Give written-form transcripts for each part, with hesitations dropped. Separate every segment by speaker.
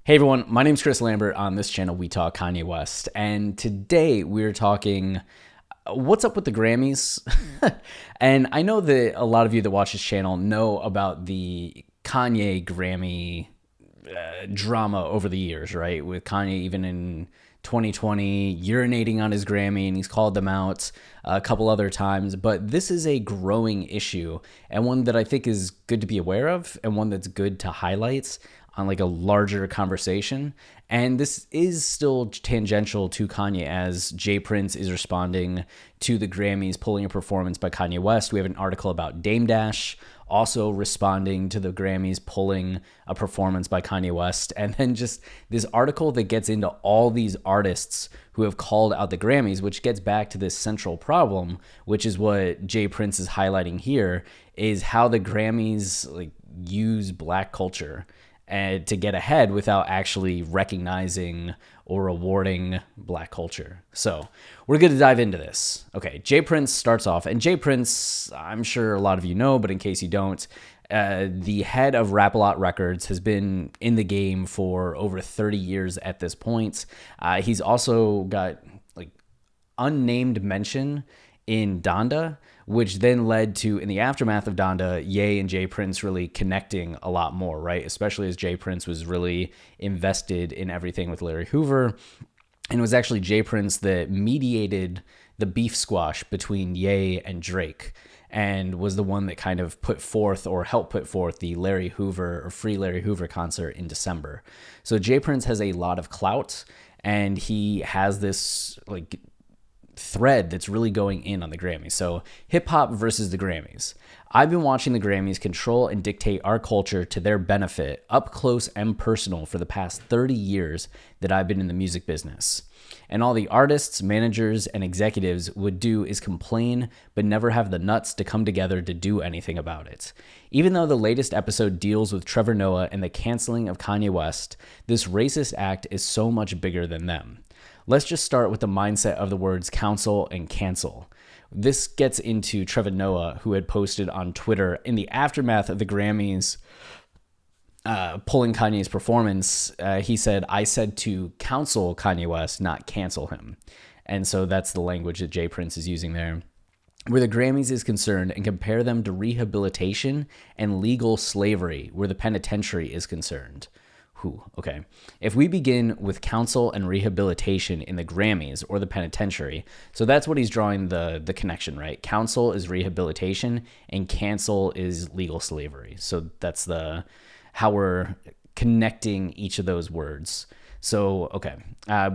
Speaker 1: Hey everyone, my name's Chris Lambert. On this channel, we talk Kanye West. And today we're talking what's up with the Grammys. And I know that a lot of you that watch this channel know about the Kanye Grammy drama over the years, right? With Kanye even in 2020 urinating on his Grammy, and he's called them out a couple other times. But this is a growing issue, and one that I think is good to be aware of, and one that's good to highlight on like a larger conversation. And this is still tangential to Kanye, as Jay Prince is responding to the Grammys pulling a performance by Kanye West. We have an article about Dame Dash also responding to the Grammys pulling a performance by Kanye West. And then just this article that gets into all these artists who have called out the Grammys, which gets back to this central problem, which is what Jay Prince is highlighting here, is how the Grammys like use black culture and to get ahead without actually recognizing or rewarding black culture. So we're going to dive into this. Okay, Jay Prince starts off, and Jay Prince, I'm sure a lot of you know, but in case you don't, the head of Rap-A-Lot Records has been in the game for over 30 years at this point. He's also got like unnamed mention in Donda, which then led to, in the aftermath of Donda, Ye and Jay Prince really connecting a lot more, right? Especially as Jay Prince was really invested in everything with Larry Hoover. And it was actually Jay Prince that mediated the beef squash between Ye and Drake, and was the one that kind of put forth or helped put forth the Larry Hoover or Free Larry Hoover concert in December. So Jay Prince has a lot of clout, and he has this like thread that's really going in on the Grammys. So hip hop versus the Grammys. I've been watching the Grammys control and dictate our culture to their benefit up close and personal for the past 30 years that I've been in the music business. And all the artists, managers, and executives would do is complain, but never have the nuts to come together to do anything about it. Even though the latest episode deals with Trevor Noah and the canceling of Kanye West, this racist act is so much bigger than them. Let's just start with the mindset of the words counsel and cancel. This gets into Trevor Noah, who had posted on Twitter in the aftermath of the Grammys pulling Kanye's performance. He said, "I said to counsel Kanye West, not cancel him." And so that's the language that Jay Prince is using there. Where the Grammys is concerned, and compare them to rehabilitation and legal slavery where the penitentiary is concerned. Okay. If we begin with counsel and rehabilitation in the Grammys or the penitentiary, so that's what he's drawing the connection, right? Counsel is rehabilitation and cancel is legal slavery. So that's how we're connecting each of those words. So, okay,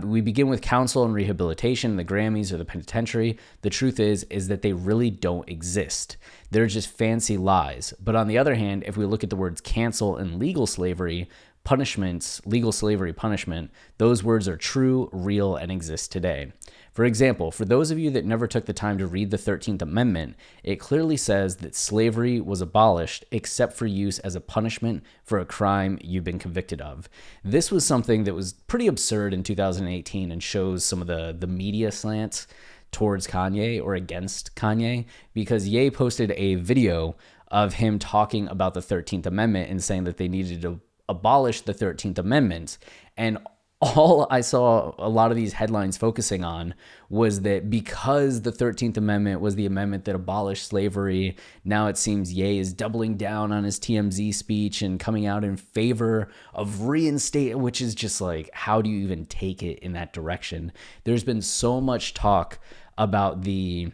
Speaker 1: we begin with counsel and rehabilitation, the Grammys or the penitentiary. The truth is that they really don't exist. They're just fancy lies. But on the other hand, if we look at the words cancel and legal slavery, punishments, legal slavery punishment, those words are true, real, and exist today. For example, for those of you that never took the time to read the 13th Amendment, it clearly says that slavery was abolished except for use as a punishment for a crime you've been convicted of. This was something that was pretty absurd in 2018 and shows some of the media slants towards Kanye or against Kanye, because Ye posted a video of him talking about the 13th Amendment and saying that they needed to abolish the 13th Amendment. And all I saw a lot of these headlines focusing on was that because the 13th Amendment was the amendment that abolished slavery, now it seems Ye is doubling down on his TMZ speech and coming out in favor of reinstate, which is just like, how do you even take it in that direction? There's been so much talk about the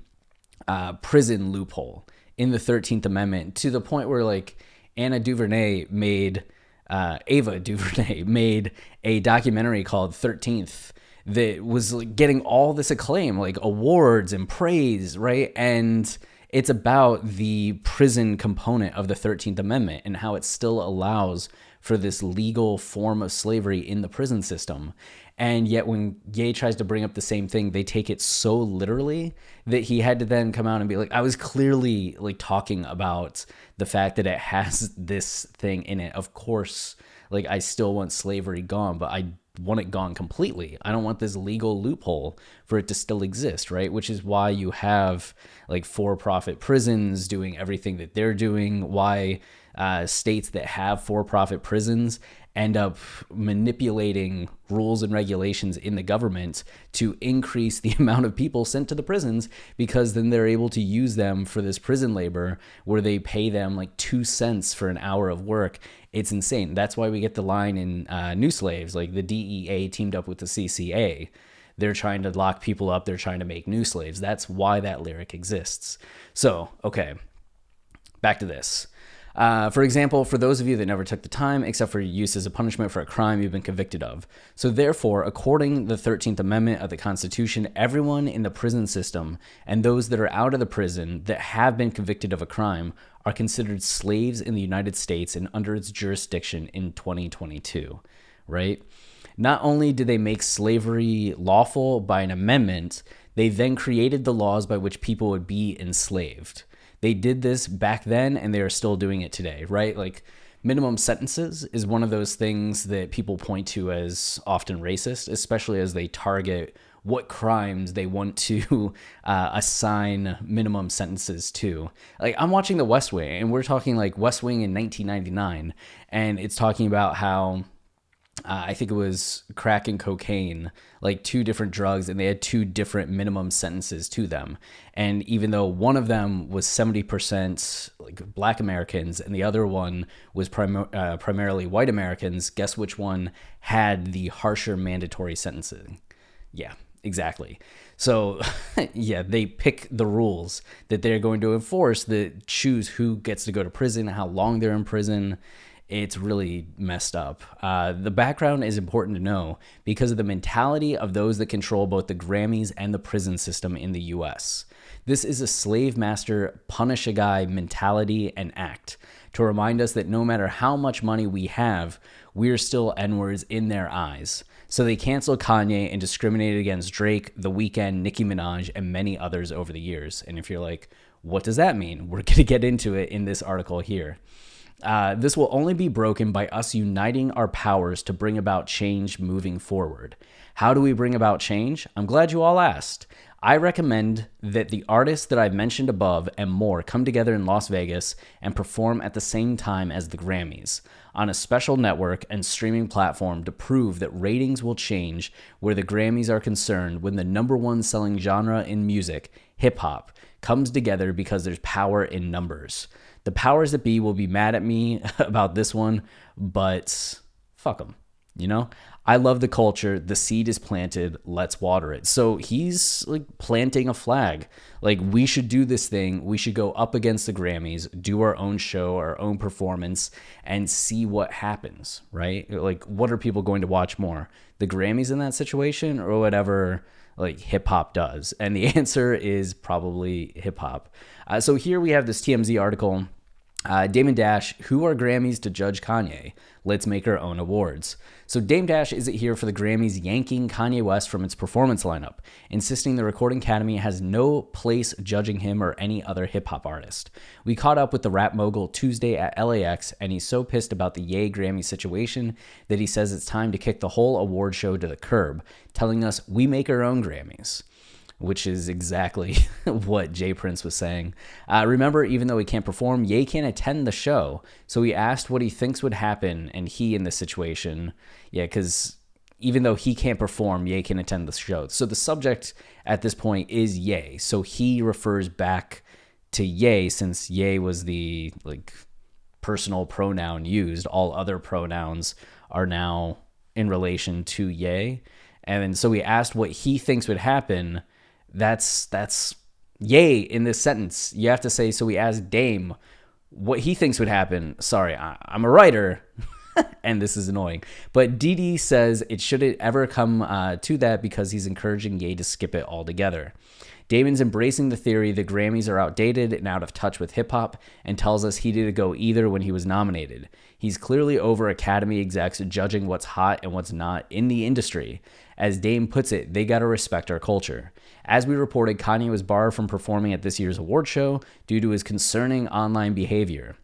Speaker 1: prison loophole in the 13th Amendment, to the point where like Ava DuVernay made a documentary called 13th that was like getting all this acclaim, like awards and praise, right? And it's about the prison component of the 13th Amendment and how it still allows for this legal form of slavery in the prison system. And yet when Ye tries to bring up the same thing, they take it so literally that he had to then come out and be like, I was clearly like talking about the fact that it has this thing in it. Of course, like I still want slavery gone, but I want it gone completely. I don't want this legal loophole for it to still exist, right? Which is why you have like for-profit prisons doing everything that they're doing, why states that have for-profit prisons end up manipulating rules and regulations in the government to increase the amount of people sent to the prisons, because then they're able to use them for this prison labor where they pay them like 2 cents for an hour of work. It's insane. That's why we get the line in New Slaves, like the DEA teamed up with the CCA. They're trying to lock people up. They're trying to make new slaves. That's why that lyric exists. So, okay, back to this. For example, for those of you that never took the time, except for use as a punishment for a crime you've been convicted of. So therefore, according to the 13th Amendment of the Constitution, everyone in the prison system and those that are out of the prison that have been convicted of a crime are considered slaves in the United States and under its jurisdiction in 2022, right? Not only did they make slavery lawful by an amendment, they then created the laws by which people would be enslaved. They did this back then, and they are still doing it today, right? Like, minimum sentences is one of those things that people point to as often racist, especially as they target what crimes they want to assign minimum sentences to. Like, I'm watching The West Wing, and we're talking like West Wing in 1999, and it's talking about how I think it was crack and cocaine, like 2 different drugs, and they had 2 different minimum sentences to them. And even though one of them was 70% like Black Americans and the other one was primarily white Americans, guess which one had the harsher mandatory sentencing? Yeah, exactly. So, yeah, they pick the rules that they're going to enforce that choose who gets to go to prison, how long they're in prison. It's really messed up. The background is important to know because of the mentality of those that control both the Grammys and the prison system in the US. This is a slave master, punish a guy mentality and act to remind us that no matter how much money we have, we're still N-words in their eyes. So they canceled Kanye and discriminated against Drake, The Weeknd, Nicki Minaj, and many others over the years. And if you're like, what does that mean? We're going to get into it in this article here. This will only be broken by us uniting our powers to bring about change moving forward. How do we bring about change? I'm glad you all asked. I recommend that the artists that I've mentioned above and more come together in Las Vegas and perform at the same time as the Grammys on a special network and streaming platform to prove that ratings will change where the Grammys are concerned when the #1 selling genre in music, hip-hop, comes together because there's power in numbers. The powers that be will be mad at me about this one, but fuck them, you know? I love the culture. The seed is planted. Let's water it. So he's like planting a flag. Like, we should do this thing. We should go up against the Grammys, do our own show, our own performance, and see what happens, right? Like, what are people going to watch more? The Grammys in that situation or whatever like hip hop does? And the answer is probably hip hop. So here we have this TMZ article. Dame Dash, who are Grammys to judge Kanye? Let's make our own awards. So Dame Dash isn't here for the Grammys yanking Kanye West from its performance lineup, insisting the Recording Academy has no place judging him or any other hip-hop artist. We caught up with the rap mogul Tuesday at LAX, and he's so pissed about the Ye Grammy situation that he says it's time to kick the whole award show to the curb, telling us we make our own Grammys. Which is exactly what Jay Prince was saying. Remember, even though he can't perform, Ye can't attend the show. So he asked what he thinks would happen, and he in this situation, because even though he can't perform, Ye can attend the show. So the subject at this point is Ye. So he refers back to Ye since Ye was the like personal pronoun used. All other pronouns are now in relation to Ye. And then, so we asked what he thinks would happen. That's Ye in this sentence. You have to say, so we asked Dame what he thinks would happen. Sorry, I'm a writer, and this is annoying. But DD says it shouldn't ever come to that because he's encouraging Ye to skip it altogether. Damon's embracing the theory the Grammys are outdated and out of touch with hip-hop and tells us he didn't go either when he was nominated. He's clearly over Academy execs judging what's hot and what's not in the industry. As Dame puts it, they gotta respect our culture. As we reported, Kanye was barred from performing at this year's award show due to his concerning online behavior.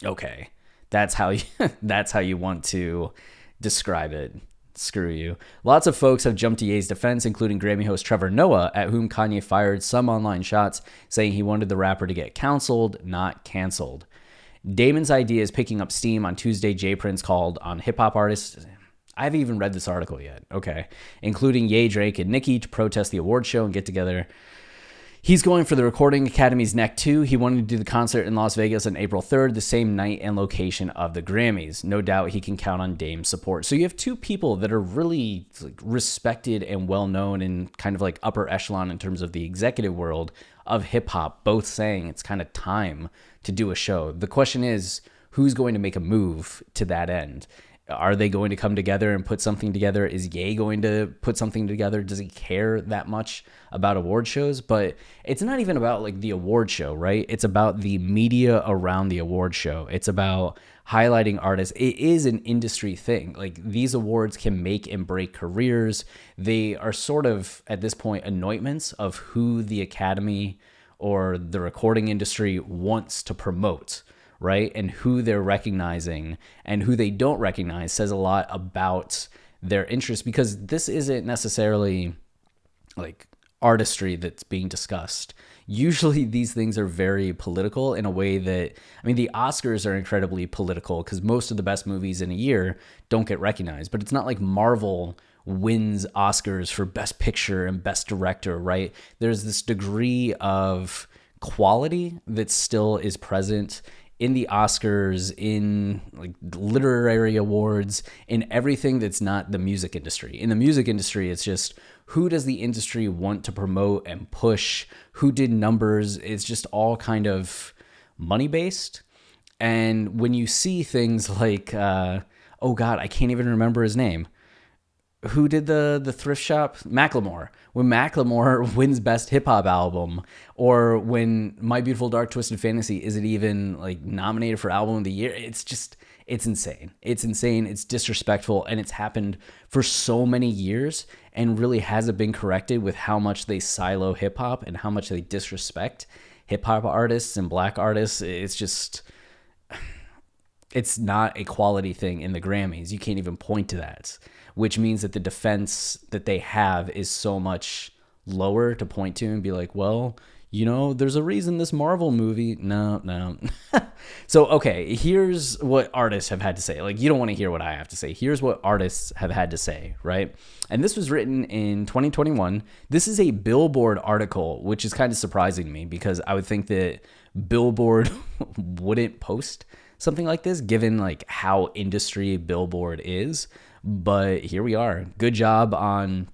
Speaker 1: Okay, that's how you want to describe it. Screw you. Lots of folks have jumped to Ye's defense, including Grammy host Trevor Noah, at whom Kanye fired some online shots, saying he wanted the rapper to get counseled, not canceled. Damon's idea is picking up steam on Tuesday. J. Prince called on hip-hop artists. I haven't even read this article yet. Okay. Including Ye, Drake, and Nicki to protest the award show and get together. He's going for the Recording Academy's neck too. He wanted to do the concert in Las Vegas on April 3rd, the same night and location of the Grammys. No doubt he can count on Dame's support. So you have two people that are really respected and well-known and kind of like upper echelon in terms of the executive world of hip-hop, both saying it's kind of time to do a show. The question is, who's going to make a move to that end? Are they going to come together and put something together? Is Ye going to put something together? Does he care that much about award shows? But it's not even about like the award show, right? It's about the media around the award show. It's about highlighting artists. It is an industry thing. Like these awards can make and break careers. They are sort of at this point anointments of who the Academy or the recording industry wants to promote, right? And who they're recognizing and who they don't recognize says a lot about their interest, because this isn't necessarily like artistry that's being discussed. Usually these things are very political in a way that, I mean, the Oscars are incredibly political because most of the best movies in a year don't get recognized, but it's not like Marvel wins Oscars for Best Picture and Best Director, right? There's this degree of quality that still is present in the Oscars, in like literary awards, in everything that's not the music industry. In the music industry, it's just who does the industry want to promote and push? Who did numbers? It's just all kind of money-based. And when you see things like, oh God, I can't even remember his name. Who did the thrift shop? Macklemore. When Macklemore wins Best Hip Hop Album, or when My Beautiful Dark Twisted Fantasy isn't even like nominated for Album of the Year, it's insane. It's insane. It's disrespectful, and it's happened for so many years, and really hasn't been corrected with how much they silo hip hop and how much they disrespect hip hop artists and black artists. It's not a quality thing in the Grammys. You can't even point to that, which means that the defense that they have is so much lower to point to and be like, well, you know, there's a reason this Marvel movie. No. So, okay, here's what artists have had to say. Like, you don't want to hear what I have to say. Here's what artists have had to say, right? And this was written in 2021. This is a Billboard article, which is kind of surprising to me because I would think that Billboard wouldn't post something like this, given like how industry Billboard is. But here we are. Good job on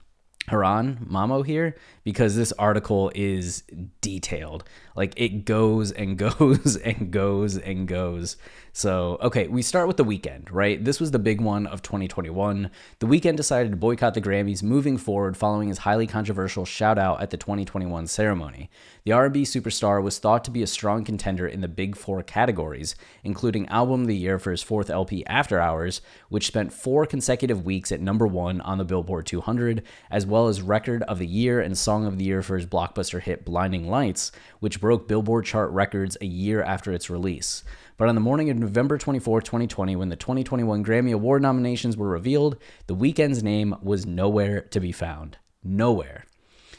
Speaker 1: Haran Mamo here, because this article is detailed. Like it goes and goes and goes and goes. So, okay, we start with The Weeknd, right? This was the big one of 2021. The Weeknd decided to boycott the Grammys moving forward following his highly controversial shout out at the 2021 ceremony. The R&B superstar was thought to be a strong contender in the big four categories, including Album of the Year for his fourth LP After Hours, which spent 4 consecutive weeks at #1 on the Billboard 200, as well as Record of the Year and Song of the Year for his blockbuster hit Blinding Lights, which broke Billboard chart records a year after its release. But on the morning of November 24, 2020, when the 2021 Grammy Award nominations were revealed, The Weeknd's name was nowhere to be found. Nowhere.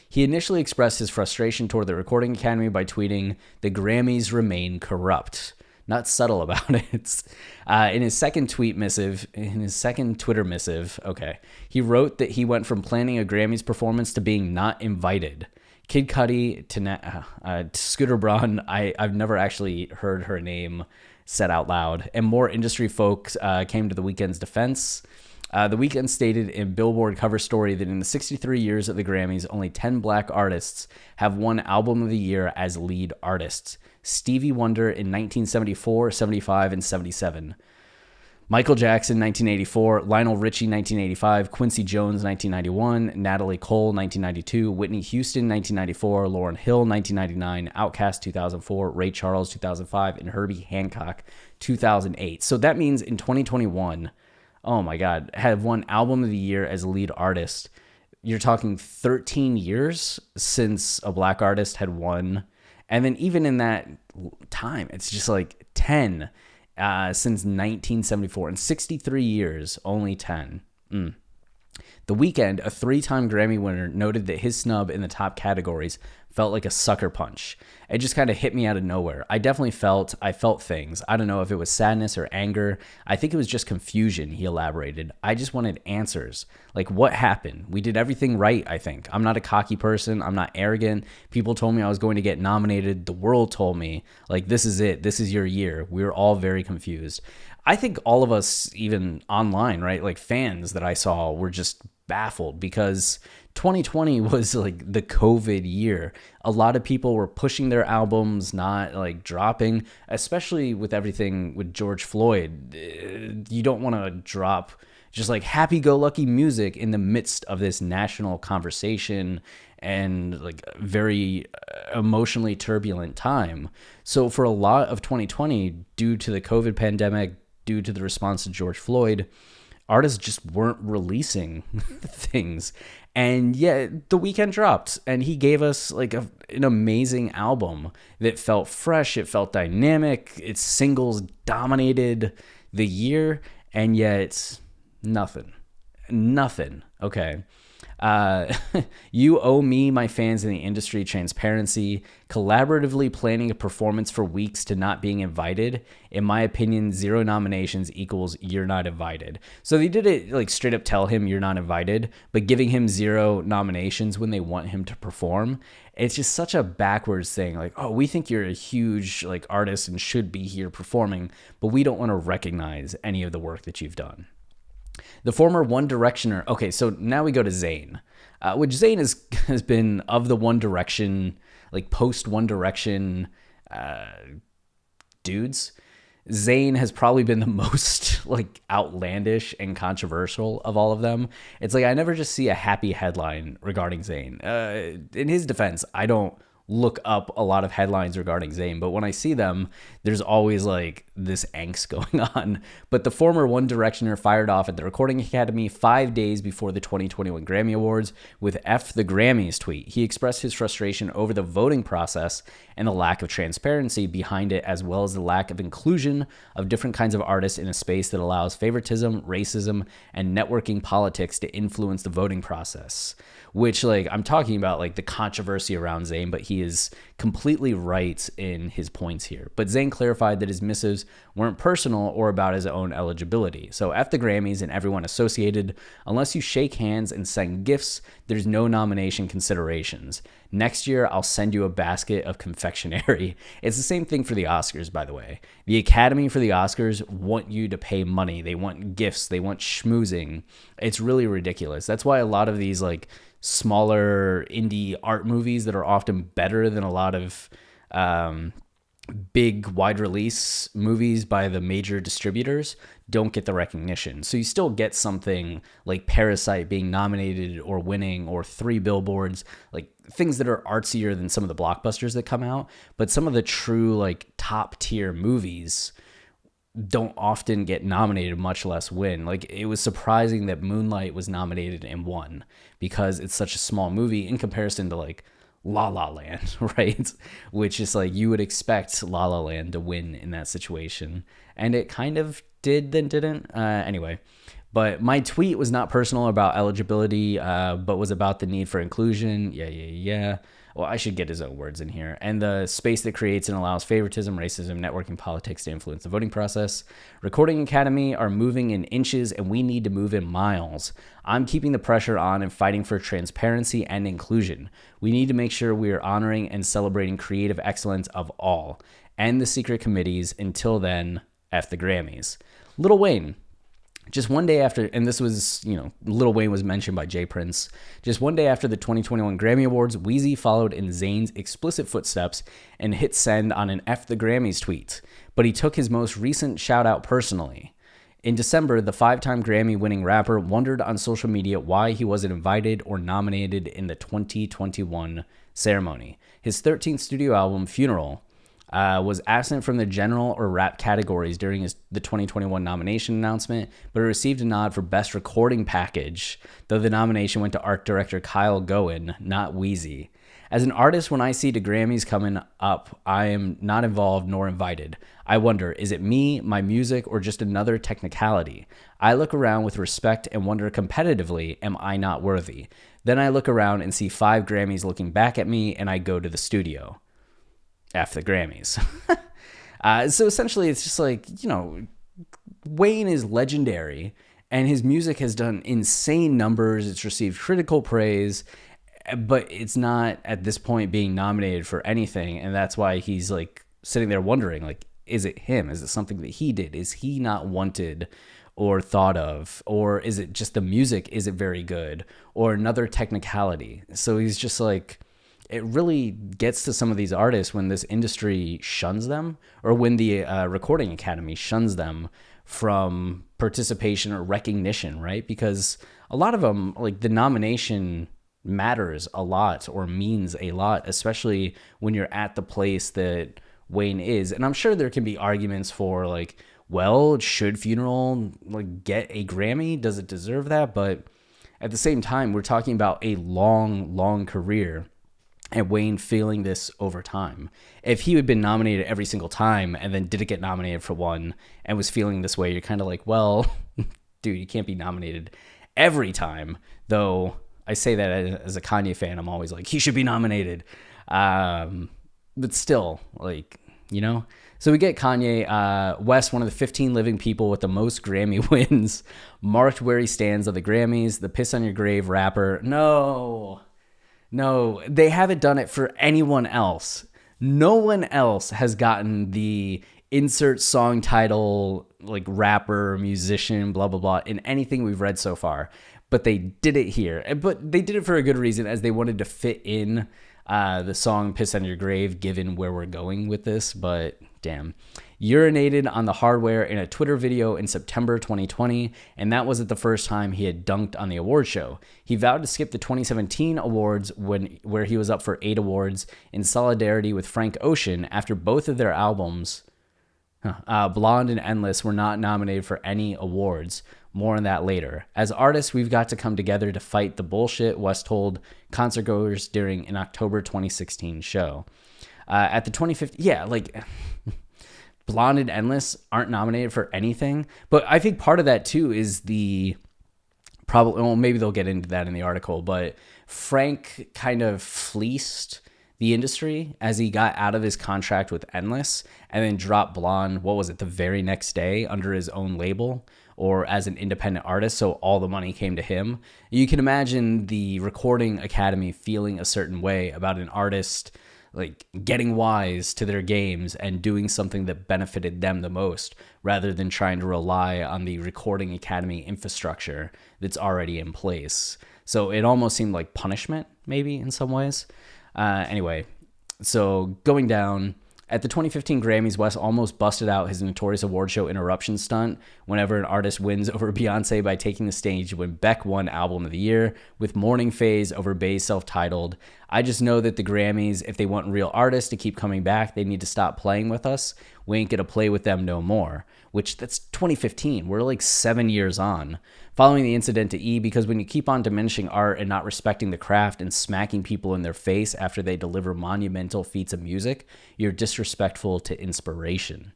Speaker 1: He initially expressed his frustration toward the Recording Academy by tweeting, "The Grammys remain corrupt." Not subtle about it. In his second Twitter missive, he wrote that he went from planning a Grammys performance to being not invited. Kid Cudi to Scooter Braun, I've never actually heard her name said out loud, and more industry folks came to The Weeknd's defense. The Weeknd stated in Billboard cover story that in the 63 years of the Grammys, only 10 black artists have won Album of the Year as lead artists. Stevie Wonder in 1974, 75, and 77. Michael Jackson, 1984, Lionel Richie, 1985, Quincy Jones, 1991, Natalie Cole, 1992, Whitney Houston, 1994, Lauryn Hill, 1999, Outkast, 2004, Ray Charles, 2005, and Herbie Hancock, 2008. So that means in 2021, oh my God, have won Album of the Year as lead artist. You're talking 13 years since a black artist had won. And then even in that time, it's just like 10 since 1974. In 63 years, only 10. The Weeknd, a 3-time Grammy winner, noted that his snub in the top categories felt like a sucker punch. It just kind of hit me out of nowhere. I felt things. I don't know if it was sadness or anger. I think it was just confusion, he elaborated. I just wanted answers. Like, what happened? We did everything right, I think. I'm not a cocky person. I'm not arrogant. People told me I was going to get nominated. The world told me, like, this is it. This is your year. We were all very confused. I think all of us, even online, right, like fans that I saw, were just baffled because 2020 was like the COVID year. A lot of people were pushing their albums, not like dropping, especially with everything with George Floyd. You don't want to drop just like happy-go-lucky music in the midst of this national conversation and like very emotionally turbulent time. So for a lot of 2020, due to the COVID pandemic, due to the response to George Floyd, artists just weren't releasing things. And yet the Weeknd dropped and he gave us like an amazing album that felt fresh. It felt dynamic. Its singles dominated the year, and yet nothing. Okay. You owe me, my fans in the industry, transparency. Collaboratively planning a performance for weeks to not being invited. In my opinion, 0 nominations equals you're not invited. So they did it like straight up tell him you're not invited, but giving him 0 nominations when they want him to perform. It's just such a backwards thing. Like, oh, we think you're a huge like artist and should be here performing, but we don't want to recognize any of the work that you've done. The former One Directioner. Okay, so now we go to Zayn, which Zayn has been of the One Direction, like post One Direction dudes. Zayn has probably been the most like outlandish and controversial of all of them. It's like I never just see a happy headline regarding Zayn. In his defense, I don't look up a lot of headlines regarding Zayn, but when I see them, there's always like this angst going on. But the former One Directioner fired off at the Recording Academy 5 days before the 2021 Grammy Awards with F the Grammys tweet. He expressed his frustration over the voting process and the lack of transparency behind it, as well as the lack of inclusion of different kinds of artists in a space that allows favoritism, racism, and networking politics to influence the voting process. Which, like, I'm talking about, like, the controversy around Zayn, but he is completely right in his points here. But Zayn clarified that his missives weren't personal or about his own eligibility. So F the Grammys and everyone associated. Unless you shake hands and send gifts, there's no nomination considerations. Next year, I'll send you a basket of confectionery. It's the same thing for the Oscars, by the way. The Academy for the Oscars want you to pay money. They want gifts. They want schmoozing. It's really ridiculous. That's why a lot of these, like, smaller indie art movies that are often better than a lot of big wide release movies by the major distributors don't get the recognition. So you still get something like Parasite being nominated or winning, or 3 Billboards, like things that are artsier than some of the blockbusters that come out. But some of the true like top tier movies don't often get nominated, much less win. Like, it was surprising that Moonlight was nominated and won because it's such a small movie in comparison to like La La Land, right? Which is like, you would expect La La Land to win in that situation. And it kind of did, then didn't. Anyway, but my tweet was not personal about eligibility, but was about the need for inclusion. Yeah. Well, I should get his own words in here. And the space that creates and allows favoritism, racism, networking politics to influence the voting process. Recording Academy are moving in inches, and we need to move in miles. I'm keeping the pressure on and fighting for transparency and inclusion. We need to make sure we are honoring and celebrating creative excellence of all. And the secret committees. Until then, F the Grammys. Lil Wayne. Just one day after, and this was, Lil Wayne was mentioned by Jay Prince. Just one day after the 2021 Grammy Awards, Wheezy followed in Zayn's explicit footsteps and hit send on an F the Grammys tweet. But he took his most recent shout out personally. In December, the 5-time Grammy-winning rapper wondered on social media why he wasn't invited or nominated in the 2021 ceremony. His 13th studio album, Funeral, was absent from the general or rap categories during the 2021 nomination announcement, but it received a nod for Best Recording Package, though the nomination went to art director Kyle Goen, not Wheezy. As an artist, when I see the Grammys coming up, I am not involved nor invited. I wonder, is it me, my music, or just another technicality? I look around with respect and wonder competitively, am I not worthy? Then I look around and see 5 Grammys looking back at me, and I go to the studio. F the Grammys. So essentially, it's just like, Wayne is legendary, and his music has done insane numbers. It's received critical praise, but it's not at this point being nominated for anything. And that's why he's like sitting there wondering, like, is it him? Is it something that he did? Is he not wanted or thought of? Or is it just the music isn't very good, or another technicality? So he's just like, it really gets to some of these artists when this industry shuns them, or when the Recording Academy shuns them from participation or recognition, right? Because a lot of them, like, the nomination matters a lot or means a lot, especially when you're at the place that Wayne is. And I'm sure there can be arguments for, like, well, should Funeral like get a Grammy? Does it deserve that? But at the same time, we're talking about a long career, and Wayne feeling this over time. If he had been nominated every single time and then didn't get nominated for one and was feeling this way, you're kind of like, well, dude, you can't be nominated every time. Though I say that as a Kanye fan, I'm always like, he should be nominated. But still, like, So we get Kanye West, one of the 15 living people with the most Grammy wins, marked where he stands on the Grammys, the Piss on Your Grave rapper. No, they haven't done it for anyone else. No one else has gotten the insert song title, like rapper, musician, blah, blah, blah, in anything we've read so far. But they did it here. But they did it for a good reason, as they wanted to fit in the song Piss on Your Grave, given where we're going with this. But damn. Urinated on the hardware in a Twitter video in September 2020, and that wasn't the first time he had dunked on the award show. He vowed to skip the 2017 awards where he was up for 8 awards in solidarity with Frank Ocean after both of their albums, Blonde and Endless, were not nominated for any awards. More on that later. As artists, we've got to come together to fight the bullshit, West told concertgoers during an October 2016 show. At the 2015, Blonde and Endless aren't nominated for anything. But I think part of that, too, is maybe they'll get into that in the article, but Frank kind of fleeced the industry as he got out of his contract with Endless and then dropped Blonde, the very next day under his own label or as an independent artist, so all the money came to him. You can imagine the Recording Academy feeling a certain way about an artist like getting wise to their games and doing something that benefited them the most, rather than trying to rely on the Recording Academy infrastructure that's already in place. So it almost seemed like punishment, maybe, in some ways. Anyway, so going down, at the 2015 Grammys, West almost busted out his notorious award show interruption stunt whenever an artist wins over Beyonce by taking the stage when Beck won Album of the Year with Morning Phase over Bey's self-titled. I just know that the Grammys, if they want real artists to keep coming back, they need to stop playing with us. We ain't gonna play with them no more. Which, that's 2015. We're like 7 years on. Following the incident to E, because when you keep on diminishing art and not respecting the craft and smacking people in their face after they deliver monumental feats of music, you're disrespectful to inspiration.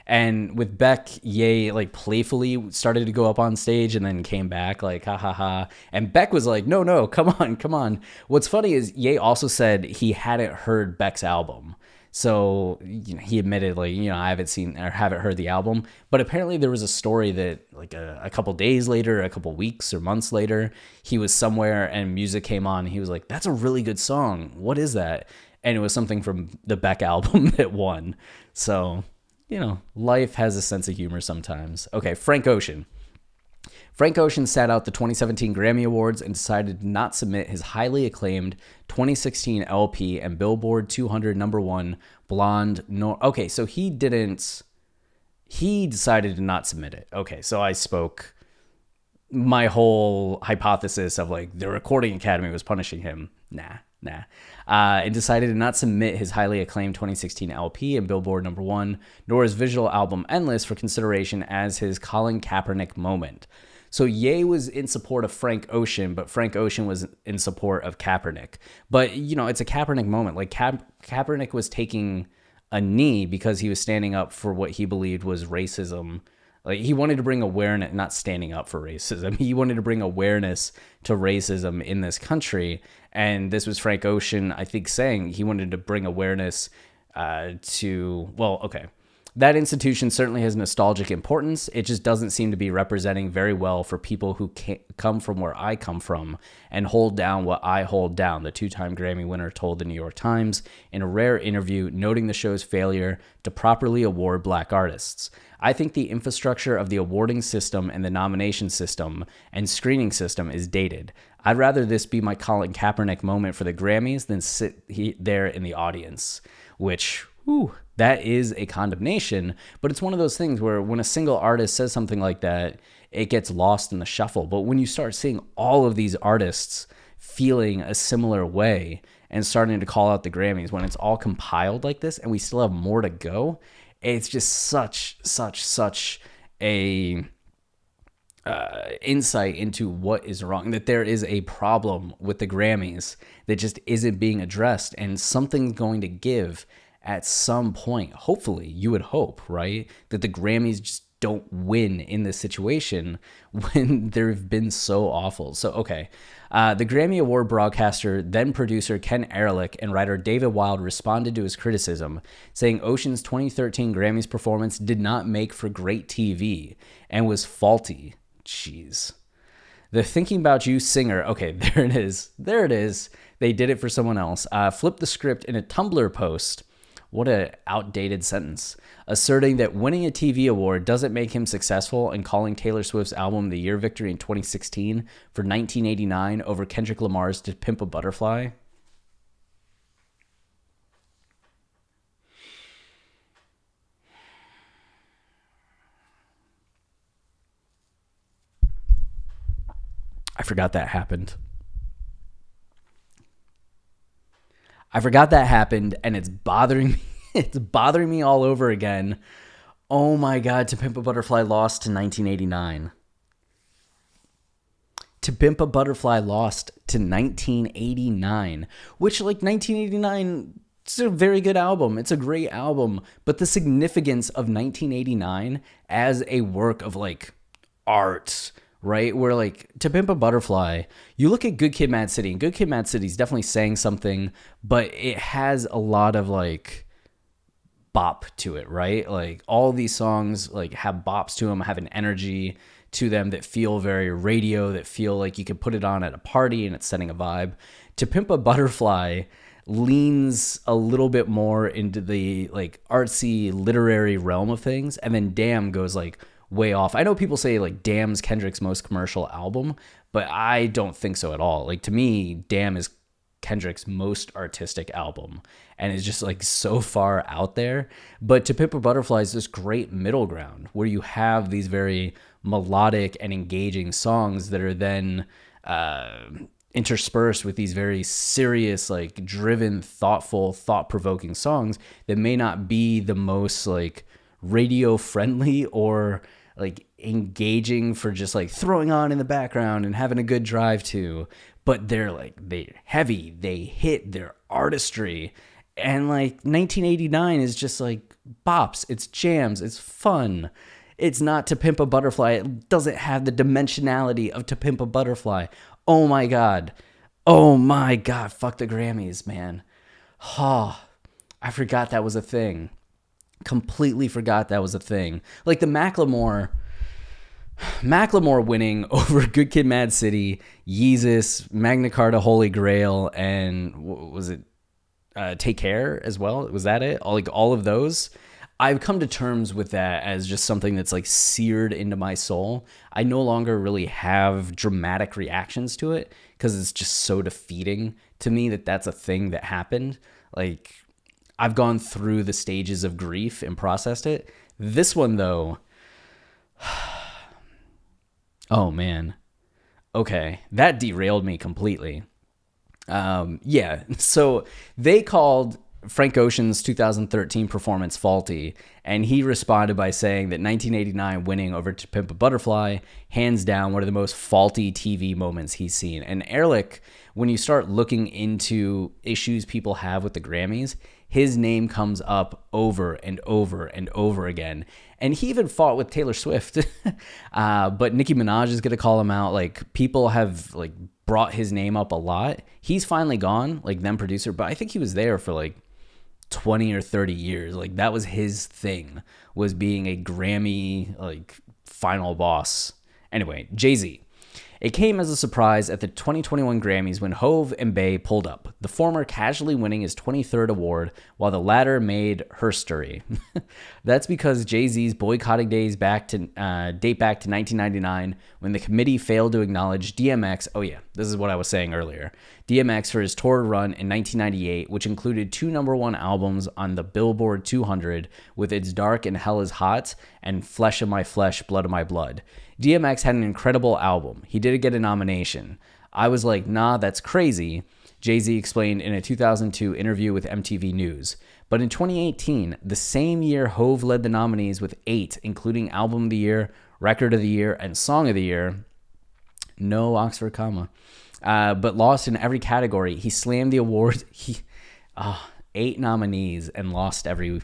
Speaker 1: And with Beck, Ye like playfully started to go up on stage and then came back like, ha ha ha. And Beck was like, no, come on. What's funny is Ye also said he hadn't heard Beck's album. So, he admitted, I haven't seen or haven't heard the album. But apparently there was a story that, like, a couple days later, a couple weeks or months later, he was somewhere and music came on. And he was like, that's a really good song. What is that? And it was something from the Beck album that won. So, life has a sense of humor sometimes. Okay, Frank Ocean. Frank Ocean sat out the 2017 Grammy Awards and decided to not submit his highly acclaimed 2016 LP and Billboard 200 #1 Blonde. Okay, so he decided to not submit it. Okay, so I spoke my whole hypothesis of like the Recording Academy was punishing him. Nah. And decided to not submit his highly acclaimed 2016 LP and Billboard #1, nor his visual album Endless for consideration as his Colin Kaepernick moment. So Ye was in support of Frank Ocean, but Frank Ocean was in support of Kaepernick. But, it's a Kaepernick moment. Like Kaepernick was taking a knee because he was standing up for what he believed was racism. Like he wanted to bring awareness, not standing up for racism. He wanted to bring awareness to racism in this country. And this was Frank Ocean, I think, saying he wanted to bring awareness okay. That institution certainly has nostalgic importance. It just doesn't seem to be representing very well for people who come from where I come from and hold down what I hold down, the two-time Grammy winner told the New York Times in a rare interview noting the show's failure to properly award black artists. I think the infrastructure of the awarding system and the nomination system and screening system is dated. I'd rather this be my Colin Kaepernick moment for the Grammys than sit there in the audience, which... that is a condemnation, but it's one of those things where when a single artist says something like that, it gets lost in the shuffle. But when you start seeing all of these artists feeling a similar way and starting to call out the Grammys, when it's all compiled like this and we still have more to go, it's just such a insight into what is wrong, that there is a problem with the Grammys that just isn't being addressed, and something's going to give at some point. Hopefully, you would hope, right, that the Grammys just don't win in this situation when they've been so awful. So, okay. The Grammy Award broadcaster, then producer Ken Ehrlich, and writer David Wild responded to his criticism, saying Ocean's 2013 Grammys performance did not make for great TV and was faulty. Jeez. The Thinking About You singer, okay, there it is. They did it for someone else. Flipped the script in a Tumblr post. What a outdated sentence. Asserting that winning a TV award doesn't make him successful, and calling Taylor Swift's album The Year victory in 2016 for 1989 over Kendrick Lamar's To Pimp a Butterfly. I forgot that happened. And it's bothering me. It's bothering me all over again. Oh my God, To Pimp a Butterfly lost to 1989. To Pimp a Butterfly lost to 1989, which, like, 1989, it's a very good album. It's a great album. But the significance of 1989 as a work of, like, art, right? Where, like, To Pimp a Butterfly, you look at Good Kid, Mad City, and Good Kid, Mad City is definitely saying something, but it has a lot of, like, bop to it, right? Like, all these songs, like, have bops to them, have an energy to them that feel very radio, that feel like you could put it on at a party and it's setting a vibe. To Pimp a Butterfly leans a little bit more into the, like, artsy literary realm of things, and then Damn goes, like, way off. I know people say, like, Damn's Kendrick's most commercial album, but I don't think so at all. Like, to me, Damn is Kendrick's most artistic album, and it's just, like, so far out there. But To Pimp a Butterfly is this great middle ground where you have these very melodic and engaging songs that are then interspersed with these very serious, like, driven, thoughtful, thought-provoking songs that may not be the most, like, radio friendly or, like, engaging for just, like, throwing on in the background and having a good drive to, but they're, like, they're heavy, they hit their artistry. And, like, 1989 is just, like, bops, it's jams, it's fun. It's not To Pimp a Butterfly. It doesn't have the dimensionality of To Pimp a Butterfly. Oh my God, fuck the Grammys, man. I forgot that was a thing. Completely forgot that was a thing. Like, the Macklemore winning over Good Kid, Mad City, Yeezus, Magna Carta, Holy Grail, and what was it? Take Care as well. Was that it? All of those. I've come to terms with that as just something that's, like, seared into my soul. I no longer really have dramatic reactions to it because it's just so defeating to me that that's a thing that happened. Like, I've gone through the stages of grief and processed it. This one, though, oh man. Okay, that derailed me completely. Yeah, so they called Frank Ocean's 2013 performance faulty, and he responded by saying that 1989 winning over To Pimp a Butterfly, hands down, one of the most faulty TV moments he's seen. And Ehrlich, when you start looking into issues people have with the Grammys, his name comes up over and over and over again. And he even fought with Taylor Swift. But Nicki Minaj is going to call him out. Like, people have, like, brought his name up a lot. He's finally gone, like, them producer, but I think he was there for, like, 20 or 30 years. Like, that was his thing, was being a Grammy, like, final boss. Anyway, Jay-Z. It came as a surprise at the 2021 Grammys when Hove and Bey pulled up, the former casually winning his 23rd award, while the latter made herstory. That's because Jay-Z's boycotting days date back to 1999, when the committee failed to acknowledge DMX. Oh yeah, this is what I was saying earlier. DMX for his tour run in 1998, which included 2 #1 albums on the Billboard 200 with It's Dark and Hell is Hot and Flesh of My Flesh, Blood of My Blood. DMX had an incredible album. He did get a nomination. I was like, nah, that's crazy, Jay-Z explained in a 2002 interview with MTV News. But in 2018, the same year Hove led the nominees with 8, including Album of the Year, Record of the Year, and Song of the Year. No Oxford comma. But lost in every category. He slammed the awards. 8 nominees and lost every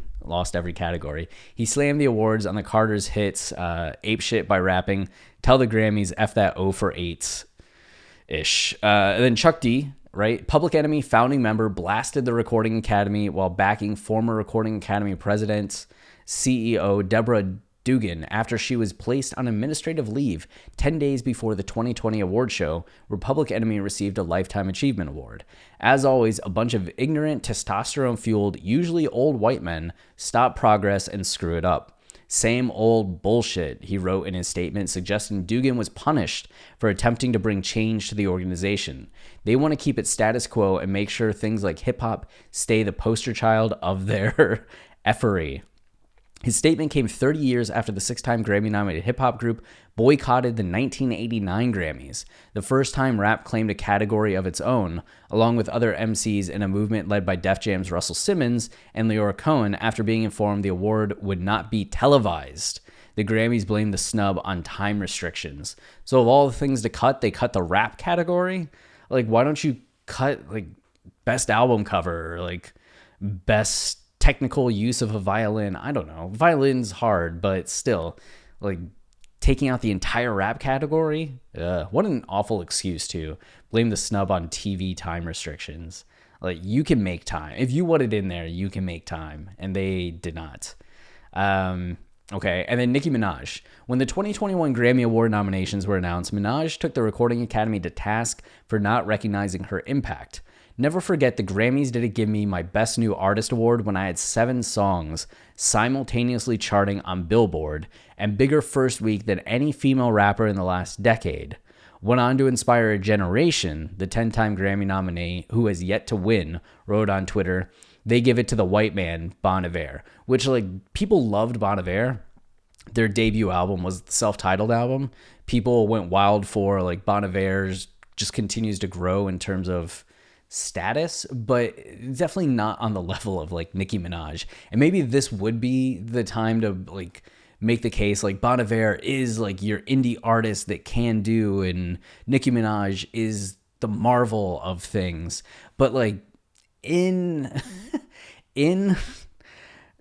Speaker 1: category. He slammed the awards on the Carter's hits, Ape Shit by rapping, Tell the Grammys, F that 0 for 8-ish. And then Chuck D, right? Public Enemy founding member, blasted the Recording Academy while backing former Recording Academy president, CEO Deborah Dugan after she was placed on administrative leave 10 days before the 2020 award show, where Public Enemy received a Lifetime Achievement Award. As always, a bunch of ignorant, testosterone-fueled, usually old white men stop progress and screw it up. Same old bullshit, he wrote in his statement, suggesting Dugan was punished for attempting to bring change to the organization. They want to keep it status quo and make sure things like hip-hop stay the poster child of their effery. His statement came 30 years after the 6-time Grammy-nominated hip-hop group boycotted the 1989 Grammys, the first time rap claimed a category of its own, along with other MCs in a movement led by Def Jam's Russell Simmons and Leora Cohen after being informed the award would not be televised. The Grammys blamed the snub on time restrictions. So of all the things to cut, they cut the rap category? Like, why don't you cut, like, best album cover or, like, best technical use of a violin? I don't know. Violin's hard, but still, like, taking out the entire rap category? What an awful excuse to blame the snub on TV time restrictions. Like, you can make time. If you want it in there, you can make time. And they did not. Okay, and then Nicki Minaj. When the 2021 Grammy Award nominations were announced, Minaj took the Recording Academy to task for not recognizing her impact. Never forget, the Grammys didn't give me my Best New Artist award when I had 7 songs simultaneously charting on Billboard and bigger first week than any female rapper in the last decade. Went on to inspire a generation, the 10-time Grammy nominee who has yet to win, wrote on Twitter, they give it to the white man, Bon Iver, which, like, people loved Bon Iver. Their debut album was the self-titled album. People went wild for, like, Bon Iver's just continues to grow in terms of status, but definitely not on the level of, like, Nicki Minaj. And maybe this would be the time to, like, make the case, like, Bon Iver is, like, your indie artist that can do, and Nicki Minaj is the Marvel of things. But, like, in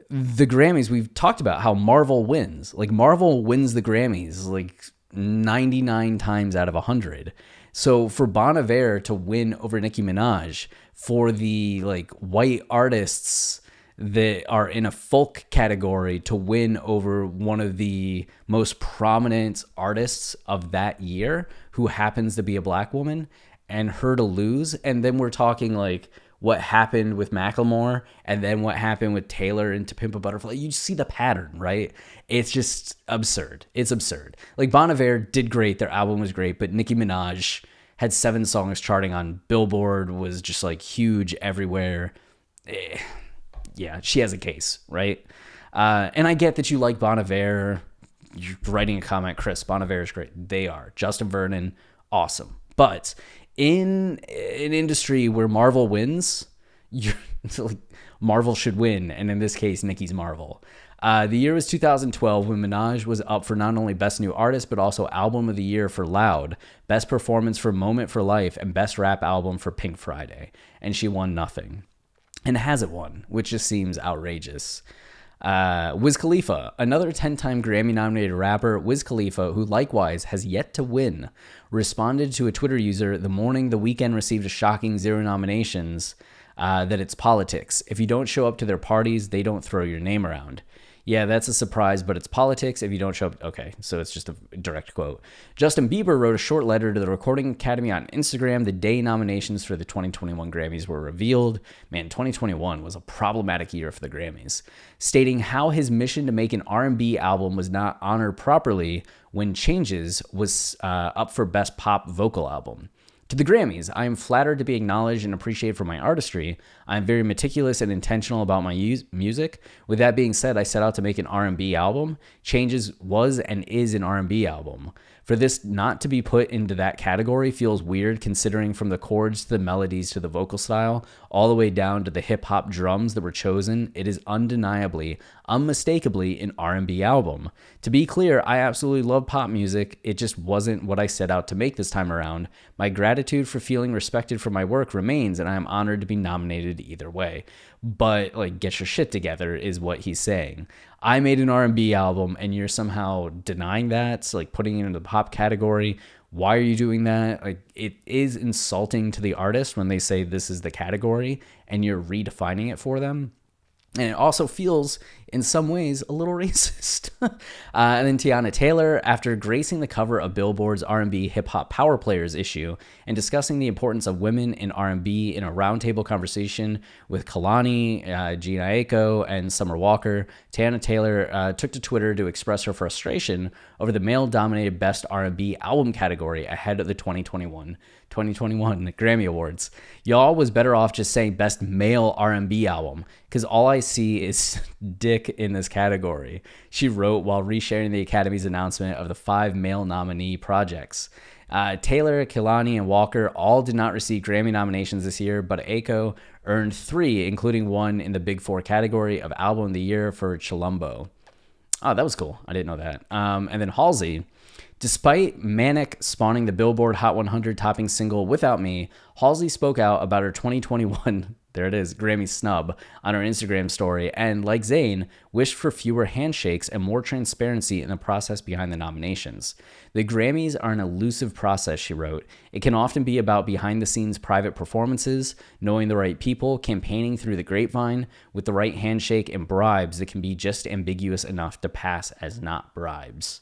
Speaker 1: the Grammys, we've talked about how Marvel wins. Like, Marvel wins the Grammys, like, 99 times out of 100. So for Bon Iver to win over Nicki Minaj, for the, like, white artists that are in a folk category to win over one of the most prominent artists of that year, who happens to be a black woman, and her to lose, and then we're talking, like, what happened with Macklemore, and then what happened with Taylor and To Pimp a Butterfly. You see the pattern, right? It's just absurd. It's absurd. Like, Bon Iver did great. Their album was great, but Nicki Minaj had 7 songs charting on Billboard, was just, like, huge everywhere. Yeah, she has a case, right? And I get that you like Bon Iver. You're writing a comment, Chris, Bon Iver is great. They are. Justin Vernon, awesome. But in an industry where Marvel wins, you're like, Marvel should win, and in this case, Nicki's Marvel. The year was 2012 when Minaj was up for not only Best New Artist, but also Album of the Year for Loud, Best Performance for Moment for Life, and Best Rap Album for Pink Friday. And she won nothing. And hasn't won, which just seems outrageous. Wiz Khalifa, another 10-time Grammy-nominated rapper, Wiz Khalifa, who likewise has yet to win, responded to a Twitter user the morning the weekend received a shocking 0 nominations, that it's politics. If you don't show up to their parties, they don't throw your name around. Yeah, that's a surprise, but it's politics. If you don't show up, okay, so it's just a direct quote. Justin Bieber wrote a short letter to the Recording Academy on Instagram the day nominations for the 2021 Grammys were revealed. Man, 2021 was a problematic year for the Grammys, stating how his mission to make an R&B album was not honored properly when Changes was up for Best Pop Vocal Album. To the Grammys, I am flattered to be acknowledged and appreciated for my artistry. I am very meticulous and intentional about my music. With that being said, I set out to make an R&B album. Changes was and is an R&B album. For this not to be put into that category feels weird, considering from the chords to the melodies to the vocal style, all the way down to the hip-hop drums that were chosen, it is undeniably, unmistakably an R&B album. To be clear, I absolutely love pop music. It just wasn't what I set out to make this time around. My gratitude for feeling respected for my work remains, and I am honored to be nominated either way. But, like, get your shit together is what he's saying. I made an R&B album, and you're somehow denying that, so, like, putting it into the pop category. Why are you doing that? Like, it is insulting to the artist when they say this is the category, and you're redefining it for them. And it also feels, in some ways, a little racist. And then Tiana Taylor, after gracing the cover of Billboard's R&B Hip Hop Power Players issue and discussing the importance of women in R&B in a roundtable conversation with Kalani, Gina Aiko, and Summer Walker, Tiana Taylor took to Twitter to express her frustration over the male-dominated Best R&B Album category ahead of the 2021 Grammy Awards. Y'all was better off just saying Best Male R&B Album, because all I see is dick in this category, she wrote while resharing the Academy's announcement of the 5 male nominee projects. Taylor, Kehlani, and Walker all did not receive Grammy nominations this year, but Aiko earned 3, including 1 in the Big 4 category of Album of the Year for Chilumbo. Oh, that was cool. I didn't know that. And then Halsey, despite Manic spawning the Billboard Hot 100 topping single Without Me, Halsey spoke out about her 2021, there it is, Grammy snub on her Instagram story, and like Zayn, wished for fewer handshakes and more transparency in the process behind the nominations. The Grammys are an elusive process, she wrote. It can often be about behind-the-scenes private performances, knowing the right people, campaigning through the grapevine, with the right handshake and bribes that can be just ambiguous enough to pass as not bribes.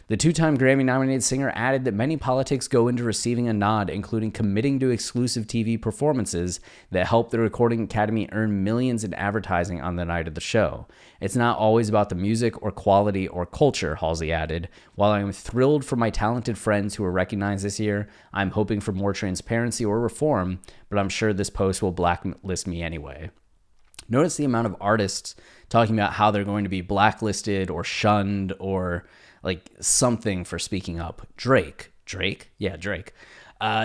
Speaker 1: The 2-time Grammy-nominated singer added that many politics go into receiving a nod, including committing to exclusive TV performances that help the Recording Academy earn millions in advertising on the night of the show. It's not always about the music or quality or culture, Halsey added. While I am thrilled for my talented friends who were recognized this year, I'm hoping for more transparency or reform, but I'm sure this post will blacklist me anyway. Notice the amount of artists talking about how they're going to be blacklisted or shunned or like something for speaking up. Drake. Yeah, Drake.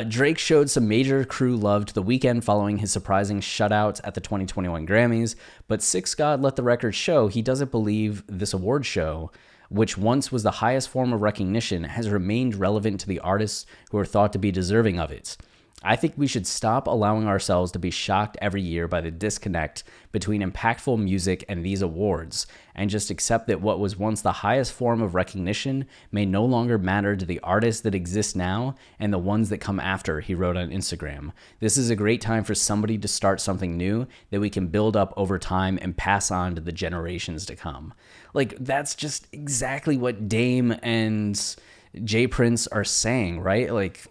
Speaker 1: Drake showed some major crew love to The Weeknd following his surprising shutout at the 2021 Grammys, but Six God let the record show he doesn't believe this award show, which once was the highest form of recognition, has remained relevant to the artists who are thought to be deserving of it. I think we should stop allowing ourselves to be shocked every year by the disconnect between impactful music and these awards, and just accept that what was once the highest form of recognition may no longer matter to the artists that exist now and the ones that come after, he wrote on Instagram. This is a great time for somebody to start something new that we can build up over time and pass on to the generations to come. Like, that's just exactly what Dame and Jay Prince are saying, right? Like,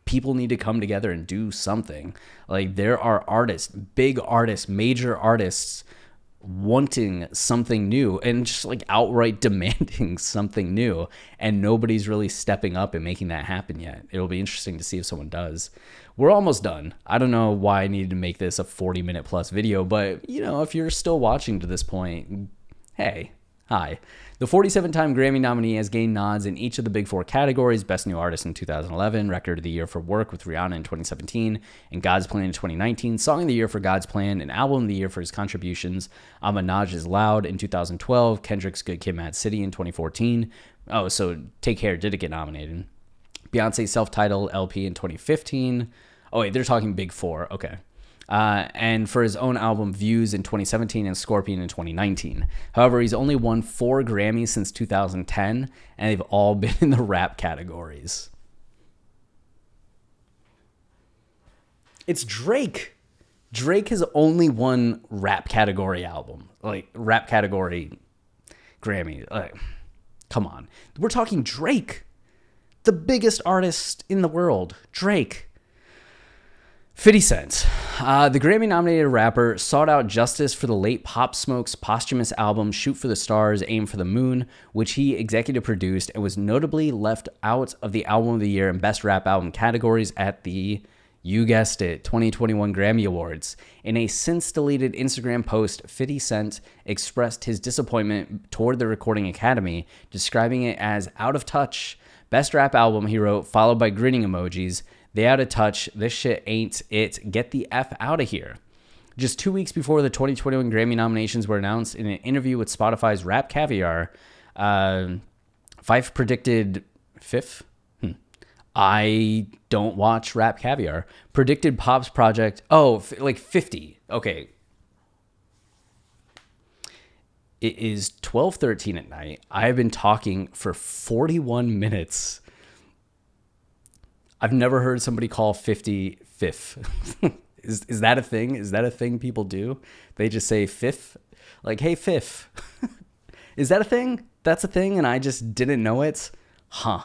Speaker 1: people need to come together and do something. Like, there are artists, big artists, major artists wanting something new and just like outright demanding something new, and nobody's really stepping up and making that happen yet. It'll be interesting to see if someone does. We're almost done. I don't know why I needed to make this a 40-minute plus video, but you know, if you're still watching to this point, hey, Hi. The 47-time Grammy nominee has gained nods in each of the big four categories: Best New Artist in 2011, Record of the Year for Work with Rihanna in 2017, and God's Plan in 2019, Song of the Year for God's Plan, and Album of the Year for his contributions on Minaj's Loud in 2012, Kendrick's Good Kid, Mad City in 2014. Oh, so Take Care did it get nominated. Beyonce's self-titled LP in 2015. Oh, wait, they're talking big four. Okay. And for his own album Views in 2017 and Scorpion in 2019. However, he's only won 4 Grammys since 2010, and they've all been in the rap categories. It's Drake. Drake has only won rap category album, like rap category Grammy. Come on. We're talking Drake, the biggest artist in the world. Drake. 50 Cent, the Grammy-nominated rapper, sought out justice for the late Pop Smoke's posthumous album Shoot for the Stars, Aim for the Moon, which he executive produced and was notably left out of the Album of the Year and Best Rap Album categories at the, you guessed it, 2021 Grammy Awards. In a since-deleted Instagram post, 50 Cent expressed his disappointment toward the Recording Academy, describing it as out of touch. Best Rap Album, he wrote, followed by grinning emojis. They out of touch. This shit ain't it. Get the F out of here. Just 2 weeks before the 2021 Grammy nominations were announced, in an interview with Spotify's Rap Caviar, Fife predicted fifth. I don't watch Rap Caviar. Predicted Pop's project. Oh, like 50. Okay. It is 12:13 at night. I have been talking for 41 minutes. I've never heard somebody call 50 fifth. Is that a thing? Is that a thing people do? They just say fifth? Like, hey, fifth. Is that a thing? That's a thing and I just didn't know it? Huh.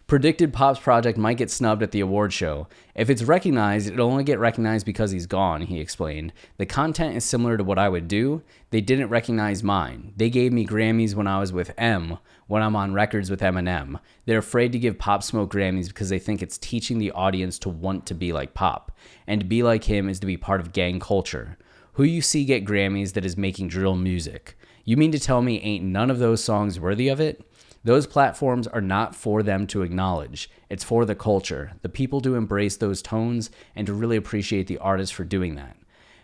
Speaker 1: Predicted Pop's project might get snubbed at the award show. If it's recognized, it'll only get recognized because he's gone, he explained. The content is similar to what I would do. They didn't recognize mine. They gave me Grammys when I was with M, when I'm on records with Eminem. They're afraid to give Pop Smoke Grammys because they think it's teaching the audience to want to be like Pop. And to be like him is to be part of gang culture. Who you see get Grammys that is making drill music? You mean to tell me ain't none of those songs worthy of it? Those platforms are not for them to acknowledge. It's for the culture, the people to embrace those tones and to really appreciate the artists for doing that.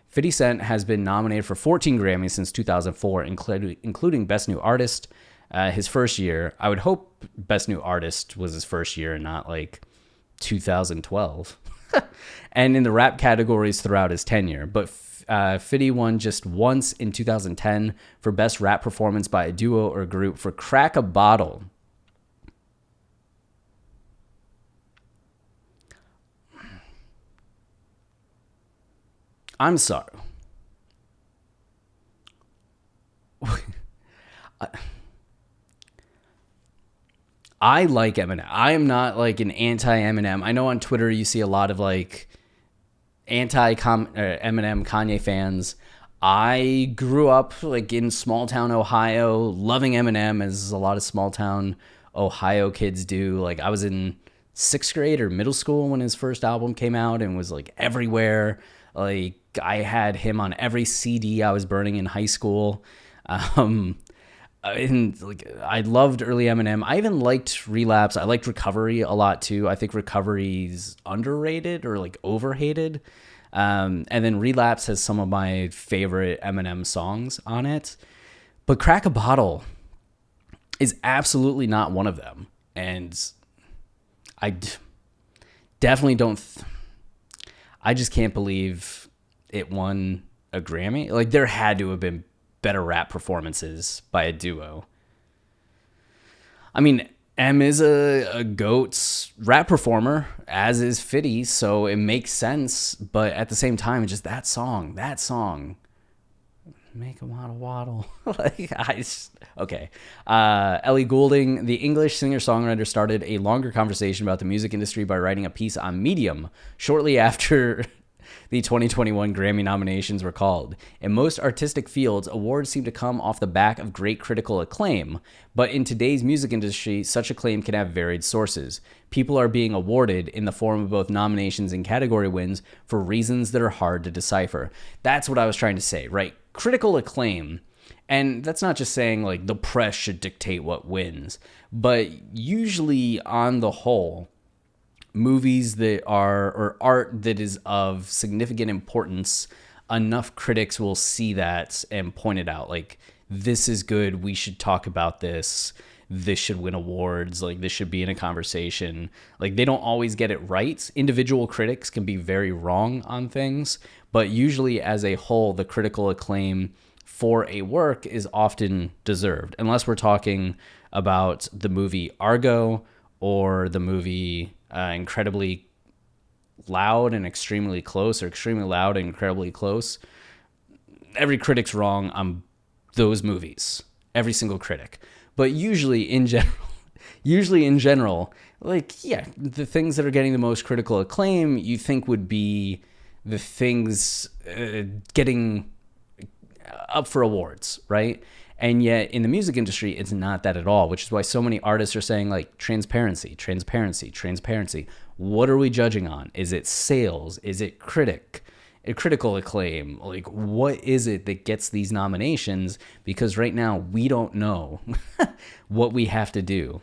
Speaker 1: 50 Cent has been nominated for 14 Grammys since 2004, including Best New Artist, his first year. I would hope Best New Artist was his first year and not like 2012. And in the rap categories throughout his tenure. But 50 won just once in 2010 for Best Rap Performance by a Duo or Group for Crack a Bottle. I'm sorry. I like Eminem. I am not like an anti-Eminem. I know on Twitter you see a lot of like anti-Eminem Kanye fans. I grew up like in small town Ohio, loving Eminem as a lot of small town Ohio kids do. Like I was in 6th grade or middle school when his first album came out and was like everywhere. Like I had him on every CD I was burning in high school. And like I loved early Eminem. I even liked Relapse. I liked Recovery a lot too. I think Recovery's underrated or like overhated. And then Relapse has some of my favorite Eminem songs on it. But Crack a Bottle is absolutely not one of them. And I definitely don't. I just can't believe it won a Grammy. Like there had to have been better rap performances by a duo. I mean, M is a GOAT rap performer, as is 50, so it makes sense. But at the same time, it's just that song, make a waddle. Okay. Ellie Goulding, the English singer-songwriter, started a longer conversation about the music industry by writing a piece on Medium shortly after the 2021 Grammy nominations were called. In most artistic fields, awards seem to come off the back of great critical acclaim, but in today's music industry, such acclaim can have varied sources. People are being awarded in the form of both nominations and category wins for reasons that are hard to decipher. That's what I was trying to say, right? Critical acclaim And that's not just saying like the press should dictate what wins, but usually on the whole, movies that are, or art that is of significant importance, enough critics will see that and point it out. Like, this is good. We should talk about this. This should win awards. Like, this should be in a conversation. Like, they don't always get it right. Individual critics can be very wrong on things, but usually as a whole, the critical acclaim for a work is often deserved, unless we're talking about the movie Argo or the movie Incredibly Loud and Extremely Close, or Extremely Loud and Incredibly Close. Every critic's wrong on those movies. Every single critic. But usually in general, like, yeah, the things that are getting the most critical acclaim you think would be the things getting up for awards, right? And yet in the music industry, it's not that at all, which is why so many artists are saying like transparency, transparency, transparency. What are we judging on? Is it sales? Is it critical acclaim? Like, what is it that gets these nominations? Because right now we don't know what we have to do.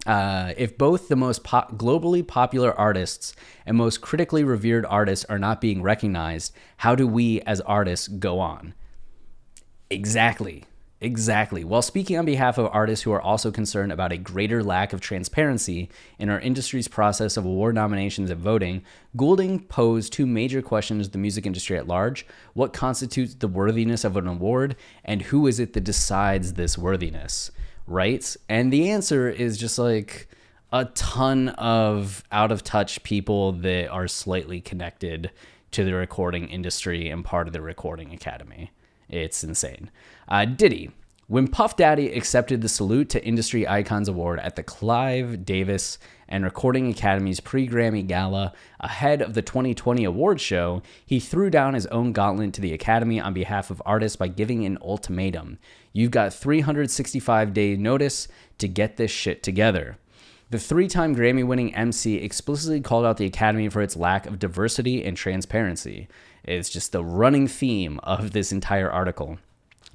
Speaker 1: If both the most globally popular artists and most critically revered artists are not being recognized, how do we as artists go on? Exactly. While speaking on behalf of artists who are also concerned about a greater lack of transparency in our industry's process of award nominations and voting, Goulding posed two major questions to the music industry at large. What constitutes the worthiness of an award, and who is it that decides this worthiness, right? And the answer is just like a ton of out-of-touch people that are slightly connected to the recording industry and part of the Recording Academy. It's insane. Diddy. When Puff Daddy accepted the Salute to Industry Icons Award at the Clive Davis and Recording Academy's pre-Grammy Gala ahead of the 2020 award show, he threw down his own gauntlet to the Academy on behalf of artists by giving an ultimatum. You've got 365-day notice to get this shit together. The three-time Grammy-winning MC explicitly called out the Academy for its lack of diversity and transparency. It's just the running theme of this entire article.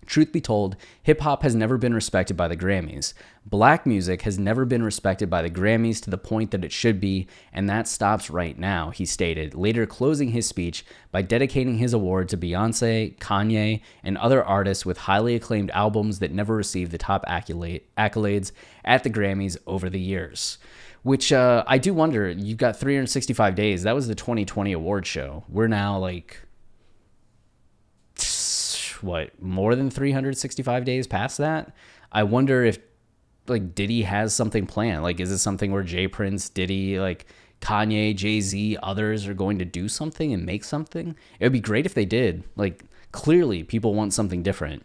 Speaker 1: Truth be told, hip-hop has never been respected by the Grammys. Black music has never been respected by the Grammys to the point that it should be, and that stops right now, he stated, later closing his speech by dedicating his award to Beyonce, Kanye, and other artists with highly acclaimed albums that never received the top accolades at the Grammys over the years. Which I do wonder, you've got 365 days. That was the 2020 award show. We're now like, what, more than 365 days past that? I wonder if like Diddy has something planned. Like, is it something where Jay Prince, Diddy, like Kanye, Jay-Z, others are going to do something and make something? It would be great if they did. Like, clearly people want something different.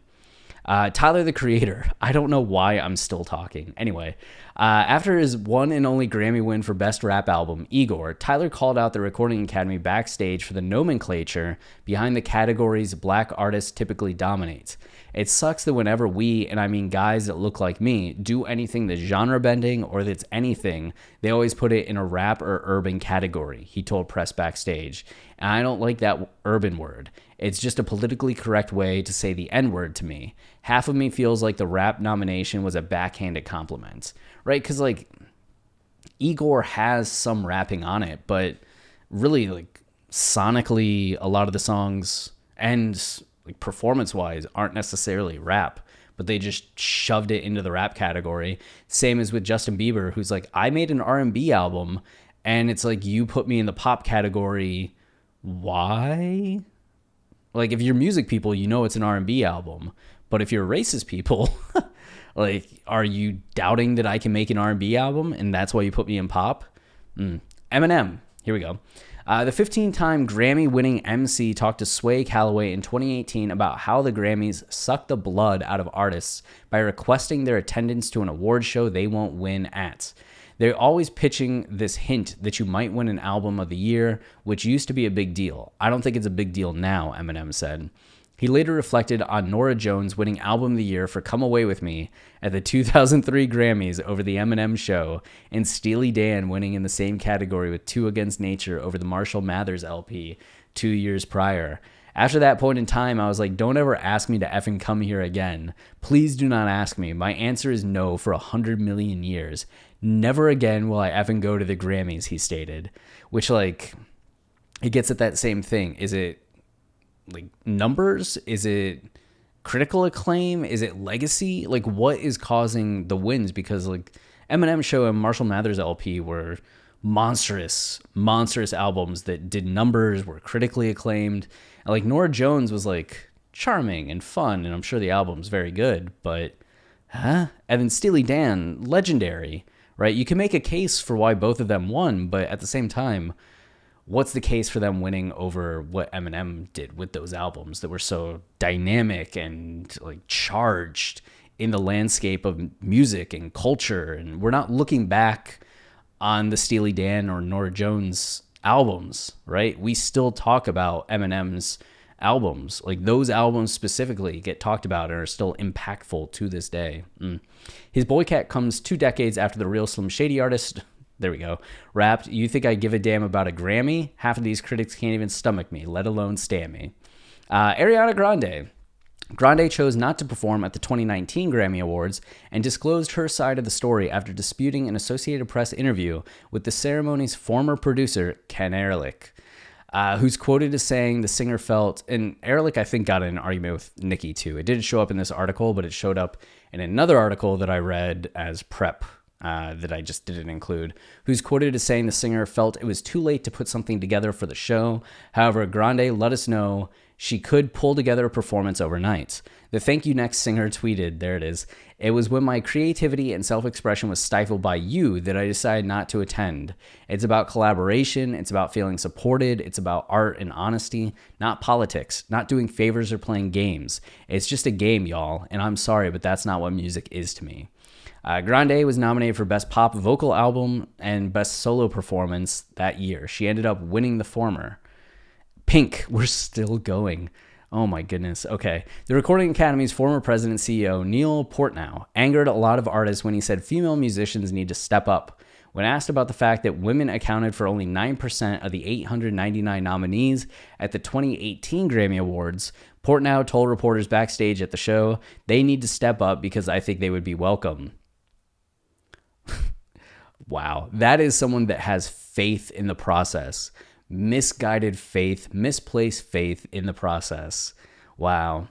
Speaker 1: Tyler, the Creator. I don't know why I'm still talking. Anyway, after his one and only Grammy win for Best Rap Album, Igor, Tyler called out the Recording Academy backstage for the nomenclature behind the categories black artists typically dominate. It sucks that whenever we, and I mean guys that look like me, do anything that's genre bending or that's anything, they always put it in a rap or urban category, he told press backstage. And I don't like that urban word. It's just a politically correct way to say the N-word to me. Half of me feels like the rap nomination was a backhanded compliment, right? Because like Igor has some rapping on it, but really like sonically, a lot of the songs and like performance-wise aren't necessarily rap, but they just shoved it into the rap category. Same as with Justin Bieber, who's like, I made an R&B album, and it's like, you put me in the pop category. Why? Like, if you're music people, you know it's an R&B album. But if you're racist people, like, are you doubting that I can make an R&B album, and that's why you put me in pop? Eminem. Here we go. The 15-time Grammy-winning MC talked to Sway Calloway in 2018 about how the Grammys suck the blood out of artists by requesting their attendance to an award show they won't win at. They're always pitching this hint that you might win an album of the year, which used to be a big deal. I don't think it's a big deal now, Eminem said. He later reflected on Norah Jones winning Album of the Year for Come Away With Me at the 2003 Grammys over the Eminem Show, and Steely Dan winning in the same category with Two Against Nature over the Marshall Mathers LP 2 years prior. After that point in time, I was like, don't ever ask me to effing come here again. Please do not ask me. My answer is no for 100 million years. Never again will I effing go to the Grammys, he stated. Which, like, it gets at that same thing. Is it, like, numbers? Is it critical acclaim? Is it legacy? Like, what is causing the wins? Because, like, Eminem Show and Marshall Mathers LP were monstrous albums that did numbers, were critically acclaimed. And, like, Norah Jones was, like, charming and fun, and I'm sure the album's very good, but and then Steely Dan, legendary, right? You can make a case for why both of them won, but at the same time, what's the case for them winning over what Eminem did with those albums that were so dynamic and, like, charged in the landscape of music and culture? And we're not looking back on the Steely Dan or Norah Jones albums, right? We still talk about Eminem's albums. Like, those albums specifically get talked about and are still impactful to this day. His boycott comes 2 decades after the real Slim Shady artist, there we go, rapped, "You think I give a damn about a Grammy? Half of these critics can't even stomach me, let alone stand me." Ariana Grande. Grande chose not to perform at the 2019 Grammy Awards and disclosed her side of the story after disputing an Associated Press interview with the ceremony's former producer, Ken Ehrlich, who's quoted as saying the singer felt, and Ehrlich, I think, got in an argument with Nicki too. It didn't show up in this article, but it showed up in another article that I read as prep that I just didn't include, who's quoted as saying the singer felt it was too late to put something together for the show. However, Grande let us know she could pull together a performance overnight. The Thank You Next singer tweeted, there it is, "It was when my creativity and self-expression was stifled by you that I decided not to attend. It's about collaboration. It's about feeling supported. It's about art and honesty, not politics, not doing favors or playing games. It's just a game, y'all, and I'm sorry, but that's not what music is to me." Grande was nominated for Best Pop Vocal Album and Best Solo Performance that year. She ended up winning the former. Pink, we're still going. Oh my goodness. Okay. The Recording Academy's former president and CEO, Neil Portnow, angered a lot of artists when he said female musicians need to step up. When asked about the fact that women accounted for only 9% of the 899 nominees at the 2018 Grammy Awards, Portnow told reporters backstage at the show, "They need to step up because I think they would be welcome." Wow. That is someone that has faith in the process. Misguided faith, misplaced faith in the process. Wow.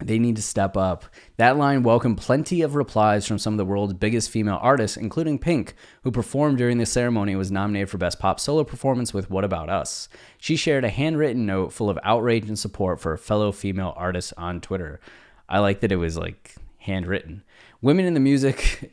Speaker 1: They need to step up. That line welcomed plenty of replies from some of the world's biggest female artists, including Pink, who performed during the ceremony and was nominated for Best Pop Solo Performance with What About Us. She shared a handwritten note full of outrage and support for a fellow female artist on Twitter. I like that it was, like, handwritten. Women in music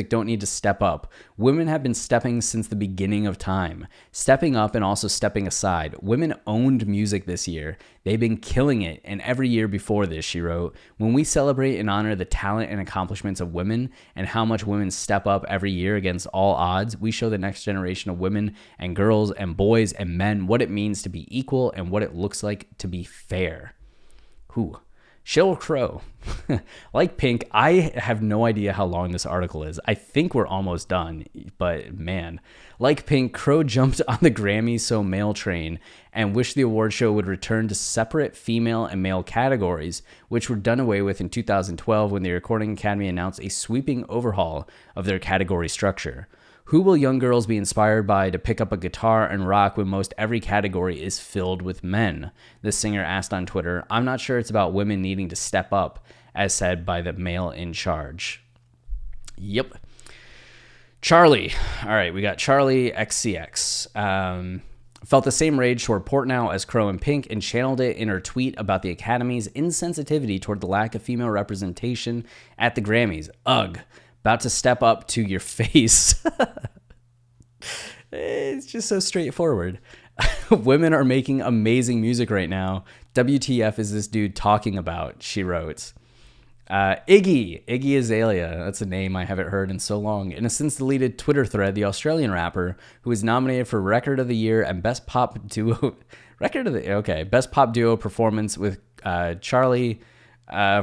Speaker 1: don't need to step up. Women have been stepping since the beginning of time. Stepping up and also stepping aside. Women owned music this year. They've been killing it, and every year before this, she wrote. When we celebrate and honor the talent and accomplishments of women and how much women step up every year against all odds, we show the next generation of women and girls and boys and men what it means to be equal and what it looks like to be fair. Whew. Sheryl Crow. Like Pink, I have no idea how long this article is. I think we're almost done, but man. Like Pink, Crow jumped on the Grammy So Male train and wished the award show would return to separate female and male categories, which were done away with in 2012 when the Recording Academy announced a sweeping overhaul of their category structure. Who will young girls be inspired by to pick up a guitar and rock when most every category is filled with men? The singer asked on Twitter. I'm not sure it's about women needing to step up, as said by the male in charge. Yep. Charlie. All right, we got Charlie XCX. Felt the same rage toward Portnow as Crow and Pink and channeled it in her tweet about the Academy's insensitivity toward the lack of female representation at the Grammys. Ugh. About to step up to your face. It's just so straightforward. Women are making amazing music right now. WTF is this dude talking about, she wrote. Iggy Azalea, that's a name I haven't heard in so long. In a since-deleted Twitter thread, the Australian rapper, who was nominated for Record of the Year and Best Pop Duo... Best Pop Duo Performance with Charlie...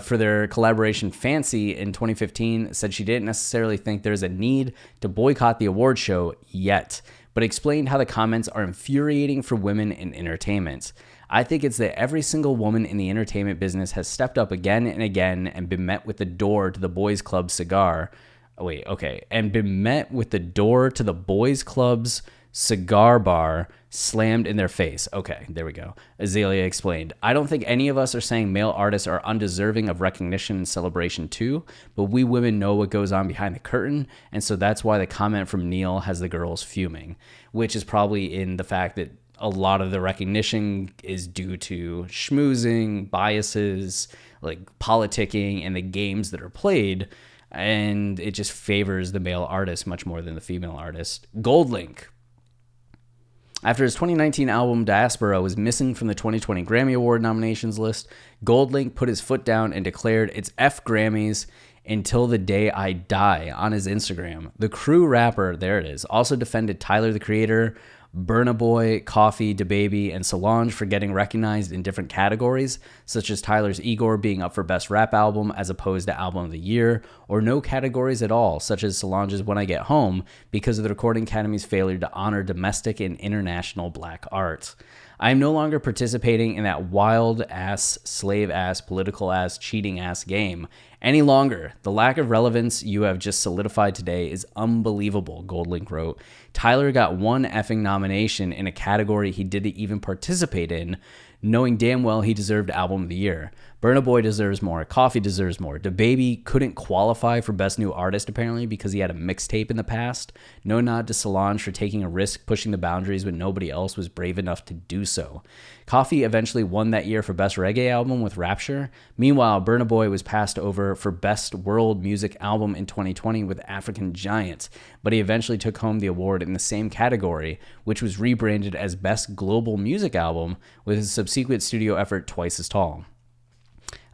Speaker 1: for their collaboration Fancy in 2015, said she didn't necessarily think there's a need to boycott the award show yet, but explained how the comments are infuriating for women in entertainment. I think it's that every single woman in the entertainment business has stepped up again and again and been met with the door to the boys club cigar. Wait, okay. And been met with the door to the boys club's cigar bar slammed in their face. Okay, there we go. Azalea explained, I don't think any of us are saying male artists are undeserving of recognition and celebration too, but we women know what goes on behind the curtain, and so that's why the comment from Neil has the girls fuming, which is probably in the fact that a lot of the recognition is due to schmoozing, biases, like politicking, and the games that are played, and it just favors the male artist much more than the female artist. Goldlink. After his 2019 album Diaspora was missing from the 2020 Grammy Award nominations list, Goldlink put his foot down and declared it's F Grammys until the day I die on his Instagram. The Crew rapper, there it is, also defended Tyler, the Creator, Burna Boy, Coffee, DaBaby, and Solange for getting recognized in different categories, such as Tyler's Igor being up for Best Rap Album as opposed to Album of the Year, or no categories at all, such as Solange's When I Get Home, because of the Recording Academy's failure to honor domestic and international black art. I am no longer participating in that wild-ass, slave-ass, political-ass, cheating-ass game any longer. The lack of relevance you have just solidified today is unbelievable, Goldlink wrote. Tyler got one effing nomination in a category he didn't even participate in, knowing damn well he deserved Album of the Year. Burna Boy deserves more. Coffee deserves more. DaBaby couldn't qualify for Best New Artist, apparently, because he had a mixtape in the past. No nod to Solange for taking a risk pushing the boundaries when nobody else was brave enough to do so. Coffee eventually won that year for Best Reggae Album with Rapture. Meanwhile, Burna Boy was passed over for Best World Music Album in 2020 with African Giant, but he eventually took home the award in the same category, which was rebranded as Best Global Music Album, with his subsequent studio effort twice as tall.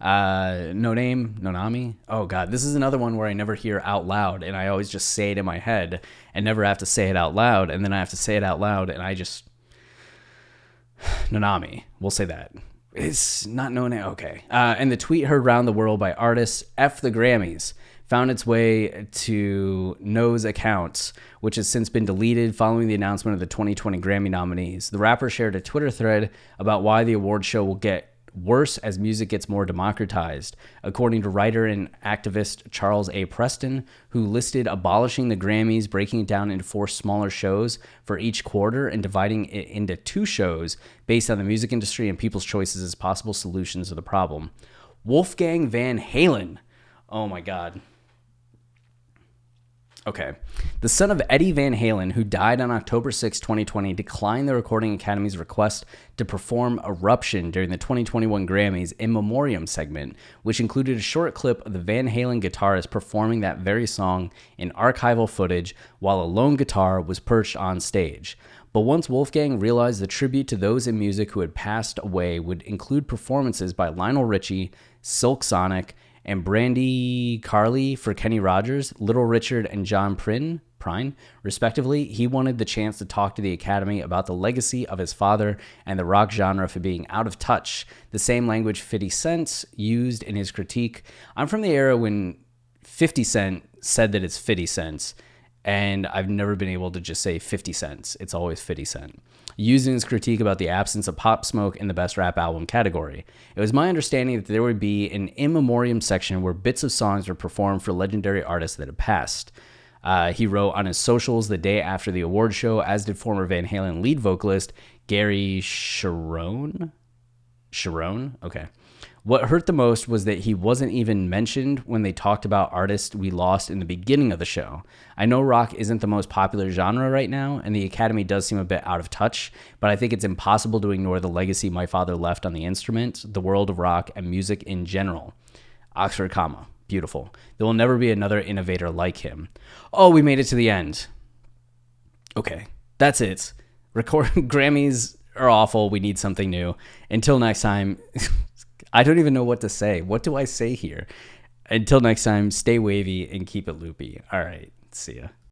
Speaker 1: No Name, Nonami. Oh God, this is another one where I never hear out loud, and I always just say it in my head and never have to say it out loud, and then I have to say it out loud, and I just... Nonami, we'll say that. It's not No Name, okay. And the tweet heard around the world by artists, F the Grammys, found its way to No's account, which has since been deleted following the announcement of the 2020 Grammy nominees. The rapper shared a Twitter thread about why the award show will get worse as music gets more democratized, according to writer and activist Charles A. Preston, who listed abolishing the Grammys, breaking it down into 4 smaller shows for each quarter, and dividing it into 2 shows based on the music industry and people's choices as possible solutions to the problem. Wolfgang Van Halen. Oh my God. Okay. The son of Eddie Van Halen, who died on October 6, 2020, declined the Recording Academy's request to perform Eruption during the 2021 Grammys in Memoriam segment, which included a short clip of the Van Halen guitarist performing that very song in archival footage while a lone guitar was perched on stage. But once Wolfgang realized the tribute to those in music who had passed away would include performances by Lionel Richie, Silk Sonic, and Brandy Carly for Kenny Rogers, Little Richard, and John Prine, respectively, he wanted the chance to talk to the Academy about the legacy of his father and the rock genre for being out of touch, the same language 50 Cent used in his critique. I'm from the era when 50 Cent said that it's 50 cents, and I've never been able to just say 50 cents. It's always 50 Cent. Using his critique about the absence of Pop Smoke in the Best Rap Album category. It was my understanding that there would be an in memoriam section where bits of songs were performed for legendary artists that had passed. He wrote on his socials the day after the award show, as did former Van Halen lead vocalist Gary Cherone? Okay. What hurt the most was that he wasn't even mentioned when they talked about artists we lost in the beginning of the show. I know rock isn't the most popular genre right now, and the Academy does seem a bit out of touch, but I think it's impossible to ignore the legacy my father left on the instrument, the world of rock, and music in general. Oxford comma. Beautiful. There will never be another innovator like him. Oh, we made it to the end. Okay, that's it. Grammys are awful. We need something new. Until next time... I don't even know what to say. What do I say here? Until next time, stay wavy and keep it loopy. All right. See ya.